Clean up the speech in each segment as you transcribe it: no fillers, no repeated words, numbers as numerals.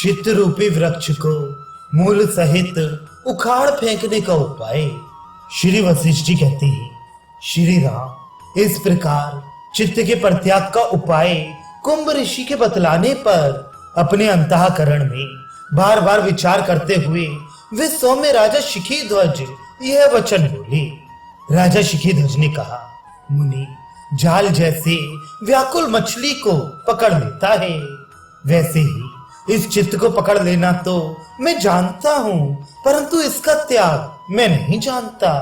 चित्त रूपी वृक्ष को मूल सहित उखाड़ फेंकने का उपाय। श्री वशिष्ठ जी कहते हैं, श्री राम इस प्रकार चित्त के परित्याग का उपाय कुंभ ऋषि के बतलाने पर अपने अंतःकरण में बार बार विचार करते हुए वे सौम्य राजा शिखीध्वज यह वचन बोले। राजा शिखीध्वज ने कहा, मुनि जाल जैसे व्याकुल मछली को पकड़ लेता है, वैसे ही इस चित्त को पकड़ लेना तो मैं जानता हूं, परंतु इसका त्याग मैं नहीं जानता।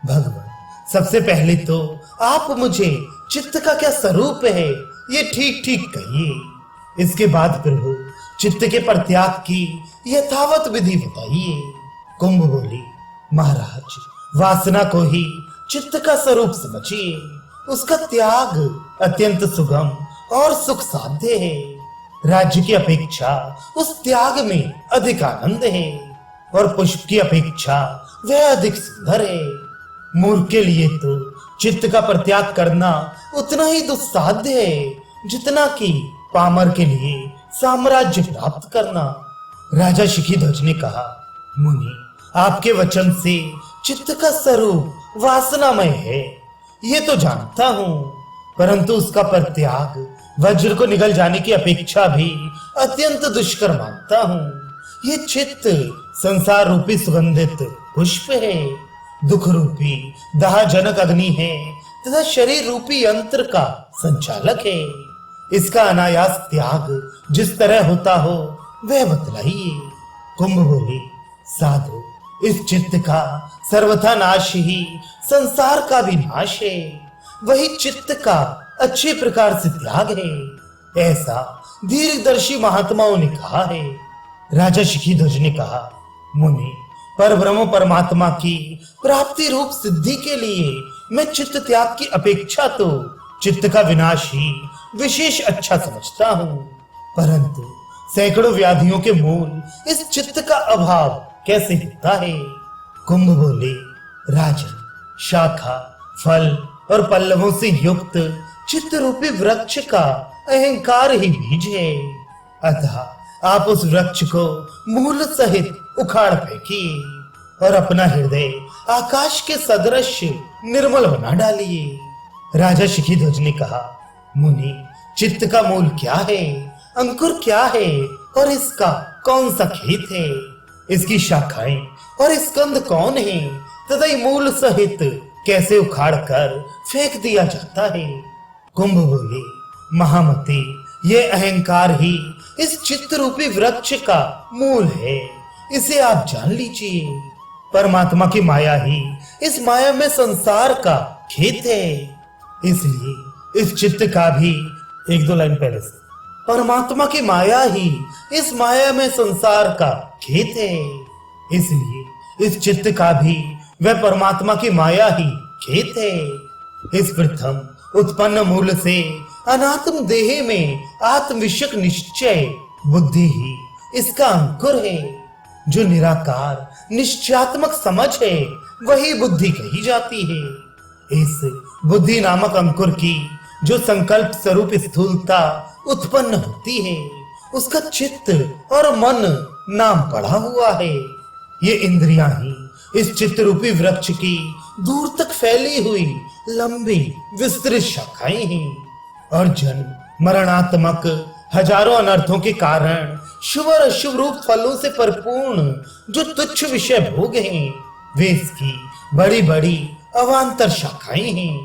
भगवान, सबसे पहले तो आप मुझे चित्त का क्या स्वरूप है ये ठीक ठीक कहिए। इसके बाद प्रभु चित्त के परित्याग की यथावत विधि बताइए। कुंभ बोली, महाराज वासना को ही चित्त का स्वरूप समझिए। उसका त्याग अत्यंत सुगम और सुख साध्य है। राज्य की अपेक्षा उस त्याग में अधिक आनंद है और पुष्प की अपेक्षा वह अधिक सुंदर है। मूर्ख के लिए तो चित्त का परित्याग करना उतना ही दुस्साध्य है जितना कि पामर के लिए साम्राज्य प्राप्त करना। राजा शिखीध्वज ने कहा, मुनि आपके वचन से चित्त का स्वरूप वासनामय है ये तो जानता हूं, परंतु उसका परित्याग वज्र को निगल जाने की अपेक्षा भी अत्यंत दुष्कर मानता हूं। ये चित्त संसार रूपी सुगंधित पुष्प है, दुख रूपी दाहजनक अग्नि है तथा शरीर रूपी यंत्र का संचालक है। इसका अनायास त्याग जिस तरह होता हो वह बतलाइए। कुंभ बोले, साधु इस चित्त का सर्वथा नाश ही संसार का भी नाश है। वही चित्त का अच्छे प्रकार से त्याग है, ऐसा दीर्घदर्शी महात्माओं ने कहा है। राजा शिखीध्वज ने कहा, मुनि परब्रह्म परमात्मा की प्राप्ति रूप सिद्धि के लिए मैं चित्त त्याग की अपेक्षा तो चित्त का विनाश ही विशेष अच्छा समझता हूं, परंतु सैकड़ों व्याधियों के मूल इस चित्त का अभाव कैसे होता है। कुंभ बोले, राजन शाखा फल और पल्लवों से युक्त चित्त रूपी वृक्ष का अहंकार ही बीज है, अतः आप उस वृक्ष को मूल सहित उखाड़ फेंकिए और अपना हृदय आकाश के सदृश निर्मल बना डालिए। राजा शिखीध्वज ने कहा, मुनि चित्त का मूल क्या है, अंकुर क्या है और इसका कौन सा खेत है, इसकी शाखाएं और स्कंद कौन है तथा मूल सहित कैसे उखाड़ कर फेंक दिया जाता है। कुंभ बोले, महामते ये अहंकार ही इस चित्त रूपी वृक्ष का मूल है, इसे आप जान लीजिए। परमात्मा की माया ही इस माया में संसार का खेत है, इसलिए इस चित्त का भी एक दो लाइन पहले से, परमात्मा की माया ही इस माया में संसार का खेत है, इसलिए इस चित्त का भी वह परमात्मा की माया ही खेत है। इस प्रथम उत्पन्न मूल से अनात्म देह में आत्मविषयक निश्चय बुद्धि ही इसका अंकुर है। जो निराकार निश्चयात्मक समझ है वही बुद्धि कही जाती है। इस बुद्धि नामक अंकुर की जो संकल्प स्वरूप स्थूलता उत्पन्न होती है उसका चित्त और मन नाम पड़ा हुआ है। ये इंद्रियां ही इस चित्त रूपी वृक्ष की दूर तक फैली हुई लंबी विस्तृत शाखाएं हैं और जन्म मरणात्मक हजारों अनर्थों के कारण शुभ और अशुभ रूप फलों से परिपूर्ण जो तुच्छ विषय भोग हैं वे इसकी बड़ी बड़ी अवान्तर शाखाएं हैं।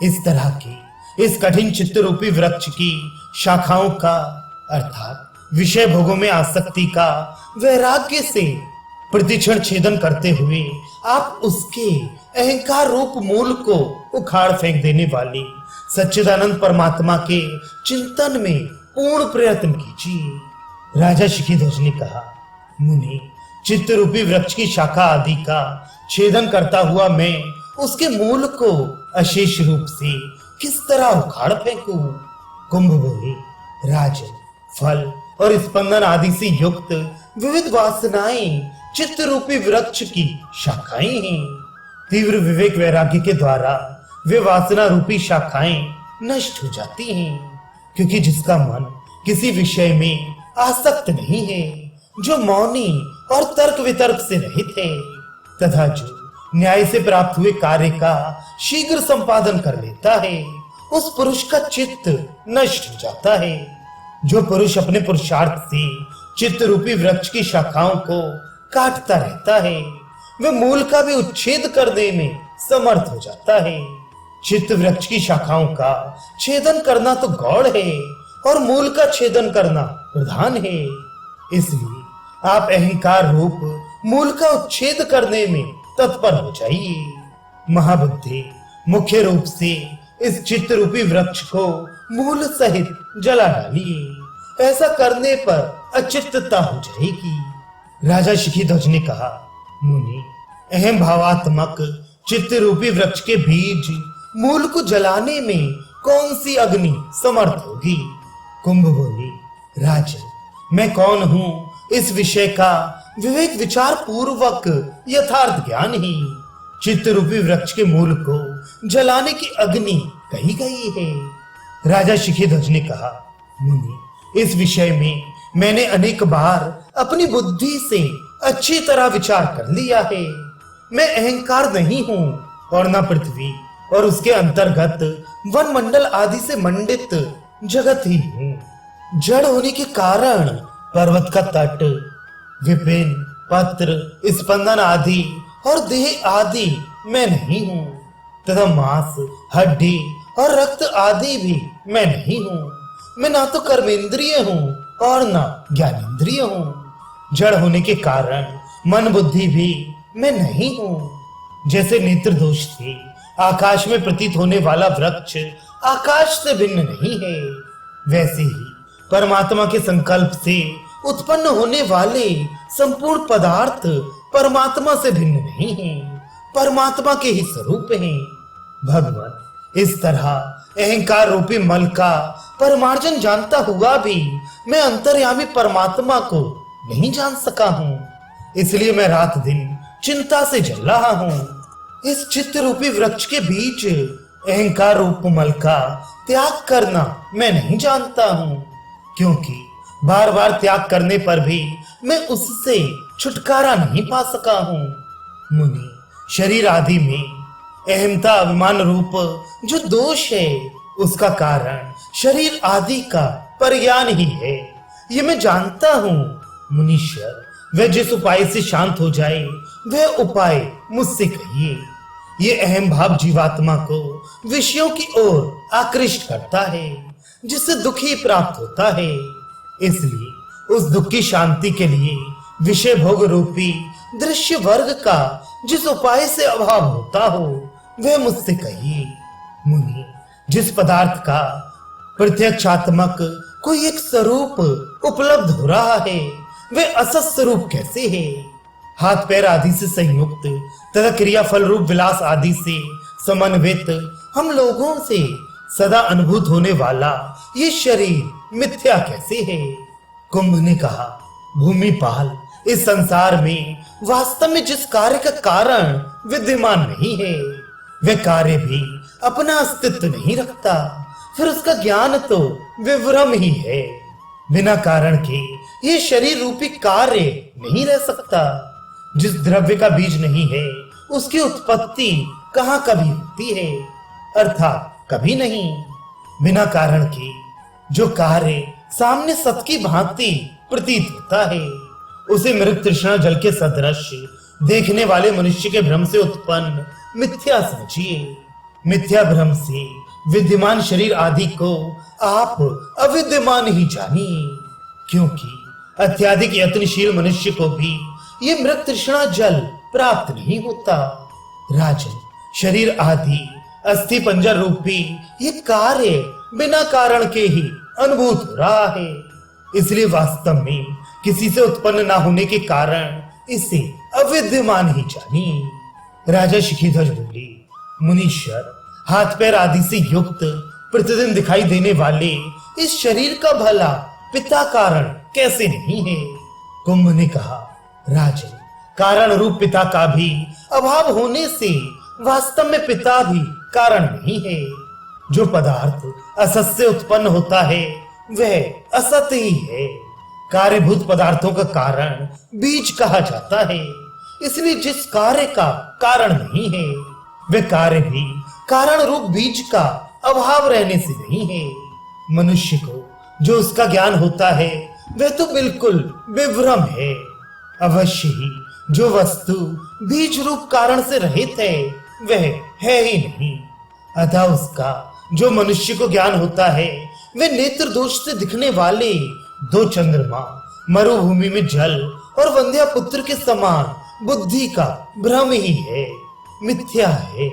इस तरह की इस कठिन चित्त रूपी वृक्ष की शाखाओं का अर्थात विषय भोगों में आसक्ति का वैराग्य से प्रतिक्षण छेदन करते हुए आप उसके अहंकार रूप मूल को उखाड़ फेंक देने वाली सच्चिदानंद परमात्मा के चिंतन में पूर्ण प्रयत्न कीजिए। राजा शिखीध्वज ने कहा, मुनि चित्त रूपी वृक्ष की शाखा आदि का छेदन करता हुआ मैं उसके मूल को अशेष रूप से किस तरह उखाड़ फेंकूं। कुंभ बोले, राजन फल और स्पंदन आदि से युक्त विविध वासनाएं चित्त रूपी वृक्ष की शाखाएं हैं। तीव्र विवेक वैराग्य के द्वारा वे वासना रूपी शाखाएं नष्ट हो जाती हैं, क्योंकि जिसका मन किसी विषय में आसक्त नहीं है, जो मौनी और तर्क वितर्क से रहित है तथा जो न्याय से प्राप्त हुए कार्य का शीघ्र संपादन कर लेता है, उस पुरुष का चित्त नष्ट हो जाता है। जो पुरुष अपने पुरुषार्थ से चित्त रूपी वृक्ष की शाखाओं को काटता रहता है, वह मूल का भी उच्छेद करने में समर्थ हो जाता है। चित्त वृक्ष की शाखाओं का छेदन करना तो गौण है और मूल का छेदन करना प्रधान है। इसलिए आप अहंकार रूप मूल का उच्छेद करने में तत्पर हो जाइए। महाबुद्धि मुख्य रूप से इस चित्त रूपी वृक्ष को मूल सहित जला डालिए। ऐसा करने पर अचित्तता हो जाएगी। राजा शिखीध्वज ने कहा, मुनि, अहम भावात्मक चित्त रूपी वृक्ष के बीज मूल को जलाने में कौन सी अग्नि समर्थ होगी? कुंभ बोली, राजन, मैं कौन हूं इस विषय का विवेक विचार पूर्वक यथार्थ ज्ञान ही चित्त रूपी वृक्ष के मूल को जलाने की अग्नि कही गई है। राजा शिखीध्वज ने कहा, मुनि, इस विषय में मैंने अनेक बार अपनी बुद्धि से अच्छी तरह विचार कर लिया है। मैं अहंकार नहीं हूं और न पृथ्वी और उसके अंतर्गत वन मंडल आदि से मंडित जगत ही हूं। जड़ होने के कारण पर्वत का तट, विपिन, पत्र, स्पंदन आदि और देह आदि मैं नहीं हूं तथा मांस, हड्डी और रक्त आदि भी मैं नहीं हूं। मैं ना तो कर्मेंद्रिय हूं और ना ज्ञानेंद्रिय हूं। जड़ होने के कारण मन बुद्धि भी मैं नहीं हूं। जैसे नेत्र दोष से आकाश में प्रतीत होने वाला वृक्ष आकाश से भिन्न नहीं है, वैसे ही परमात्मा के संकल्प से उत्पन्न होने वाले संपूर्ण पदार्थ परमात्मा से भिन्न नहीं है, परमात्मा के ही स्वरूप हैं। भगवान, इस तरह अहंकार रूपी मल का परमार्जन जानता हुआ भी मैं अंतर्यामी परमात्मा को नहीं जान सका हूं। इसलिए मैं रात दिन चिंता से जल रहा हूं। इस चित्त रूपी वृक्ष के बीच अहंकार रूप मल का त्याग करना मैं नहीं जानता हूं, क्योंकि बार बार त्याग करने पर भी मैं उससे छुटकारा नहीं पा सका हूं। मुनि, शरीर आदि में अहमता अभिमान रूप जो दोष है, उसका कारण शरीर आदि का परिज्ञान ही है, ये मैं जानता हूं। मुनीश्वर, वह जिस उपाय से शांत हो जाए वह उपाय मुझसे कहिए। ये अहम भाव जीवात्मा को विषयों की ओर आकृष्ट करता है, जिससे दुख ही प्राप्त होता है। इसलिए उस दुख की शांति के लिए विषय भोग रूपी दृश्य वर्ग का जिस उपाय से अभाव होता हो वह मुझसे कहिए। मुनि, जिस पदार्थ का प्रत्यक्षात्मक कोई एक स्वरूप उपलब्ध हो रहा है वह असत स्वरूप कैसे है? हाथ पैर आदि से संयुक्त तथा क्रिया फल रूप विलास आदि से समन्वित हम लोगों से सदा अनुभूत होने वाला ये शरीर मिथ्या कैसे है? कुंभ ने कहा, भूमिपाल, इस संसार में वास्तव में जिस कार्य का कारण विद्यमान नहीं है वह कार्य भी अपना अस्तित्व नहीं रखता, फिर उसका ज्ञान तो विभ्रम ही है। बिना कारण के ये शरीर रूपी कार्य नहीं रह सकता। जिस द्रव्य का बीज नहीं है उसकी उत्पत्ति कहाँ कभी होती है, अर्थात कभी नहीं। बिना कारण के जो कार्य सामने सत की भांति प्रतीत होता है उसे मृग तृष्णा जल के सदृश देखने वाले मनुष्य के भ्रम से उत्पन्न मिथ्या समझिए। मिथ्या भ्रम से विद्यमान शरीर आदि को आप अविद्यमान ही जानिए, क्योंकि अत्याधिक यत्नशील मनुष्य को भी ये मृग तृष्णा जल प्राप्त नहीं होता। राजन, शरीर आदि अस्थि पंजर रूपी ये कार्य बिना कारण के ही अनुभूत हो रहा है, इसलिए वास्तव में किसी से उत्पन्न ना होने के कारण इसे अविद्यमान ही जानिए। राजा शिखीध्वज बोले, मुनीश्वर, हाथ पैर आदि से युक्त प्रतिदिन दिखाई देने वाले इस शरीर का भला पिता कारण कैसे नहीं है? कुंभ ने कहा, राजन, कारण रूप पिता का भी अभाव होने से वास्तव में पिता भी कारण नहीं है। जो पदार्थ असत से उत्पन्न होता है वह असत ही है। कार्यभूत पदार्थों का कारण बीज कहा जाता है। इसलिए जिस कार्य का कारण नहीं है वह कार्य भी कारण रूप बीज का अभाव रहने से नहीं है। मनुष्य को जो उसका ज्ञान होता है वह तो बिल्कुल विभ्रम है। अवश्य ही जो वस्तु बीज रूप कारण से रहित है वह है ही नहीं। अतः उसका जो मनुष्य को ज्ञान होता है वह नेत्र दोष से दिखने वाले दो चंद्रमा, मरुभूमि में जल और वंध्या पुत्र के समान बुद्धि का भ्रम ही है, मिथ्या है।